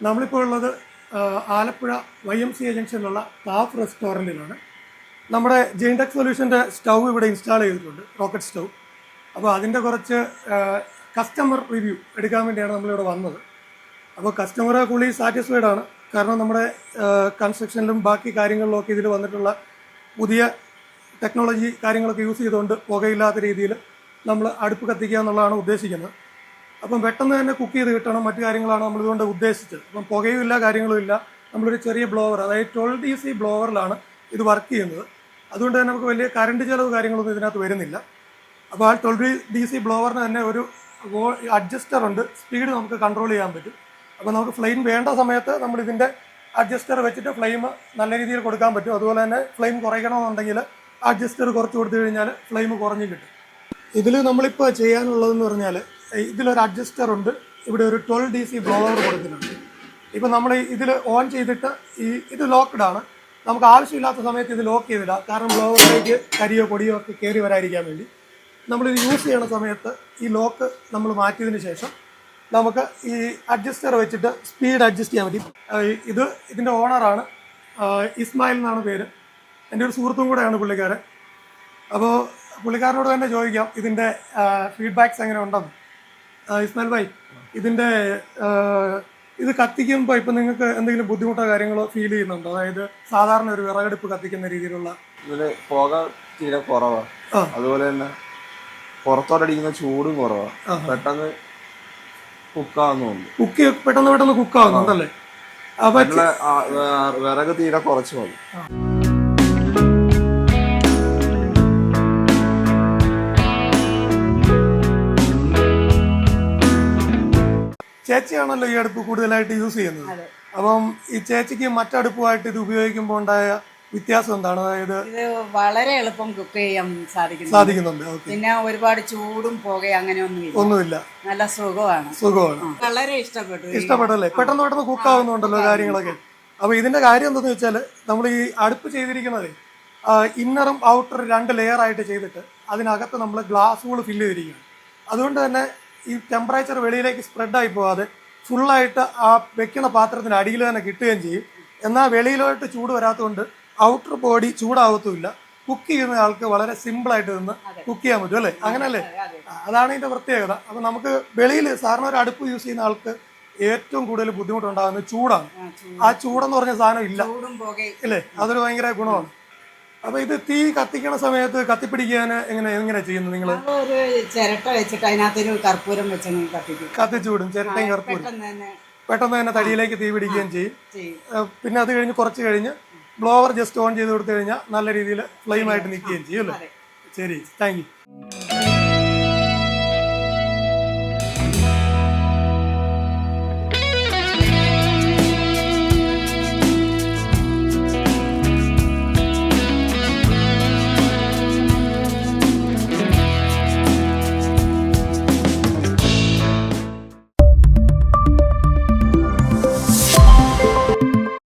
നമ്മളിപ്പോൾ ഉള്ളത് ആലപ്പുഴ YMCA ജംഗ്ഷനിലുള്ള താഫ് റെസ്റ്റോറൻറ്റിലാണ്. നമ്മുടെ ജെയിൻടെക് സൊല്യൂഷൻ്റെ സ്റ്റൗ ഇവിടെ ഇൻസ്റ്റാൾ ചെയ്തിട്ടുണ്ട്, റോക്കറ്റ് സ്റ്റൗ. അപ്പോൾ അതിൻ്റെ കുറച്ച് കസ്റ്റമർ റിവ്യൂ എടുക്കാൻ വേണ്ടിയാണ് നമ്മളിവിടെ വന്നത്. അപ്പോൾ കസ്റ്റമർ ഫുള്ളി സാറ്റിസ്ഫൈഡ് ആണ്. കാരണം നമ്മുടെ കൺസ്ട്രക്ഷനിലും ബാക്കി കാര്യങ്ങളിലൊക്കെ ഇതിൽ വന്നിട്ടുള്ള പുതിയ ടെക്നോളജി കാര്യങ്ങളൊക്കെ യൂസ് ചെയ്തുകൊണ്ട് പുകയില്ലാത്ത രീതിയിൽ നമ്മൾ അടുപ്പ് കത്തിക്കുക എന്നുള്ളതാണ് ഉദ്ദേശിക്കുന്നത്. അപ്പം പെട്ടെന്ന് തന്നെ കുക്ക് ചെയ്ത് കിട്ടണം, മറ്റു കാര്യങ്ങളാണ് നമ്മളിതുകൊണ്ട് ഉദ്ദേശിച്ചത്. അപ്പം പുകയും ഇല്ല, കാര്യങ്ങളും ഇല്ല. നമ്മളൊരു ചെറിയ ബ്ലോവർ, അതായത് 12 DC ബ്ലോവറിലാണ് ഇത് വർക്ക് ചെയ്യുന്നത്. അതുകൊണ്ട് തന്നെ നമുക്ക് വലിയ കറണ്ട് ചിലവ് കാര്യങ്ങളൊന്നും ഇതിനകത്ത് വരുന്നില്ല. അപ്പോൾ ആ 12 DC ബ്ലോവറിന് തന്നെ ഒരു അഡ്ജസ്റ്റർ ഉണ്ട്, സ്പീഡ് നമുക്ക് കൺട്രോൾ ചെയ്യാൻ പറ്റും. അപ്പോൾ നമുക്ക് ഫ്ലെയിം വേണ്ട സമയത്ത് നമ്മൾ ഇതിൻ്റെ അഡ്ജസ്റ്റർ വെച്ചിട്ട് ഫ്ലെയിം നല്ല രീതിയിൽ കൊടുക്കാൻ പറ്റും. അതുപോലെ തന്നെ ഫ്ലെയിം കുറയ്ക്കണമെന്നുണ്ടെങ്കിൽ അഡ്ജസ്റ്റർ കുറച്ച് കൊടുത്തു കഴിഞ്ഞാൽ ഫ്ലെയിം കുറഞ്ഞ് കിട്ടും. ഇതിൽ നമ്മളിപ്പോൾ ചെയ്യാനുള്ളതെന്ന് പറഞ്ഞാൽ ഇതിലൊരു അഡ്ജസ്റ്റർ ഉണ്ട്, ഇവിടെ ഒരു 12 DC ബ്ലോവർ കൊടുത്തിട്ടുണ്ട്. ഇപ്പം നമ്മൾ ഇതിൽ ഓൺ ചെയ്തിട്ട് ഇത് ലോക്ക്ഡാണ്. നമുക്ക് ആവശ്യമില്ലാത്ത സമയത്ത് ഇത് ലോക്ക് ചെയ്തിടാം, കാരണം ബ്ലോവറിലേക്ക് കരിയോ പൊടിയോ ഒക്കെ കയറി വരാതിരിക്കാൻ വേണ്ടി. നമ്മളിത് യൂസ് ചെയ്യണ സമയത്ത് ഈ ലോക്ക് നമ്മൾ മാറ്റിയതിന് ശേഷം നമുക്ക് ഈ അഡ്ജസ്റ്റർ വെച്ചിട്ട് സ്പീഡ് അഡ്ജസ്റ്റ് ചെയ്യാൻ പറ്റും. ഇതിൻ്റെ ഓണറാണ്, ഇസ്മായിൽ എന്നാണ് പേര്. എൻ്റെ ഒരു സുഹൃത്തും കൂടെയാണ് പുള്ളിക്കാരൻ. അപ്പോൾ പുള്ളിക്കാരനോട് തന്നെ ചോദിക്കാം ഇതിൻ്റെ ഫീഡ്ബാക്സ് എങ്ങനെ ഉണ്ടെന്ന്. ഇസ്മായിൽ ഭായ്, ഇതിൻ്റെ ഇത് കത്തിക്കുമ്പോൾ ഇപ്പം നിങ്ങൾക്ക് എന്തെങ്കിലും ബുദ്ധിമുട്ടോ കാര്യങ്ങളോ ഫീൽ ചെയ്യുന്നുണ്ടോ? അതായത് സാധാരണ ഒരു വിറകടുപ്പ് കത്തിക്കുന്ന രീതിയിലുള്ള ഇതില് പുക തീരെ കുറവാണ്, അതുപോലെ തന്നെ പുറത്തോട്ടടിക്കുന്ന ചൂടും കുറവാണ്, പെട്ടെന്ന് കുക്കാവുന്നുണ്ട്. പെട്ടെന്ന് കുക്കാവുന്നുണ്ടല്ലേ? വിറക് തീരെ കുറച്ച് മതി. ചേച്ചിയാണല്ലോ ഈ അടുപ്പ് കൂടുതലായിട്ട് യൂസ് ചെയ്യുന്നത്. അപ്പം ഈ ചേച്ചിക്ക് മറ്റടുപ്പുമായിട്ട് ഇത് ഉപയോഗിക്കുമ്പോൾ ഉണ്ടായ വ്യത്യാസം എന്താണ്? അതായത് ഇത് വളരെ എളുപ്പം കുക്ക് ചെയ്യാൻ സാധിക്കുന്നുണ്ട്. പിന്നെ ഒരുപാട് ചൂടും പുകയും അങ്ങനെ ഒന്നുമില്ല, നല്ല സുഖമാണ്. വളരെ ഇഷ്ടപ്പെട്ടല്ലേ? പെട്ടെന്ന് കുക്കാവുന്നുണ്ടല്ലോ കാര്യങ്ങളൊക്കെ. അപ്പൊ ഇതിന്റെ കാര്യം എന്താണെന്ന് വെച്ചാൽ, നമ്മൾ ഈ അടുപ്പ് ചെയ്തിരിക്കുന്നത് ഇന്നറും ഔട്ടറും 2 ലെയർ ആയിട്ട് ചെയ്തിട്ട് അതിനകത്ത് നമ്മൾ ഗ്ലാസുകൾ ഫില്ല് ചെയ്തിരിക്കുകയാണ്. അതുകൊണ്ട് തന്നെ ഈ ടെമ്പറേച്ചർ വെളിയിലേക്ക് സ്പ്രെഡായി പോകാതെ ഫുള്ളായിട്ട് ആ വെക്കുന്ന പാത്രത്തിന് അടിയിൽ തന്നെ കിട്ടുകയും ചെയ്യും. എന്നാൽ വെളിയിലോട്ട് ചൂട് വരാത്തതുകൊണ്ട് ഔട്ടർ ബോഡി ചൂടാവത്തുമില്ല. കുക്ക് ചെയ്യുന്ന ആൾക്ക് വളരെ സിമ്പിളായിട്ട് നിന്ന് കുക്ക് ചെയ്യാൻ പറ്റും അല്ലേ? അങ്ങനല്ലേ? അതാണ് ഇതിന്റെ പ്രത്യേകത. അപ്പൊ നമുക്ക് വെളിയിൽ സാധാരണ ഒരു അടുപ്പ് യൂസ് ചെയ്യുന്ന ആൾക്ക് ഏറ്റവും കൂടുതൽ ബുദ്ധിമുട്ടുണ്ടാകുന്നത് ചൂടാണ്. ആ ചൂടെന്ന് പറഞ്ഞ സാധനം ഇല്ല അല്ലേ? അതൊരു ഭയങ്കര ഗുണമാണ്. അപ്പൊ ഇത് തീ കത്തിക്കണ സമയത്ത് കത്തിപ്പിടിക്കാൻ എങ്ങനെ ചെയ്യുന്നത് നിങ്ങൾ? ഒരു ചിരട്ട വെച്ചിട്ട് അതിനകത്തൊരു കർപ്പൂരം വെച്ച് കത്തിച്ചു വിടും. ചിരട്ടയും കർപ്പൂരം പെട്ടെന്ന് തന്നെ തടിയിലേക്ക് തീ പിടിക്കുകയും ചെയ്യും. പിന്നെ അത് കഴിഞ്ഞ് കുറച്ച് കഴിഞ്ഞ് ബ്ലോവർ ജസ്റ്റ് ഓൺ ചെയ്ത് കൊടുത്തു കഴിഞ്ഞാൽ നല്ല രീതിയിൽ ഫ്ലെയിം ആയിട്ട് നിൽക്കുകയും ചെയ്യും അല്ലേ? ശരി, താങ്ക് യു.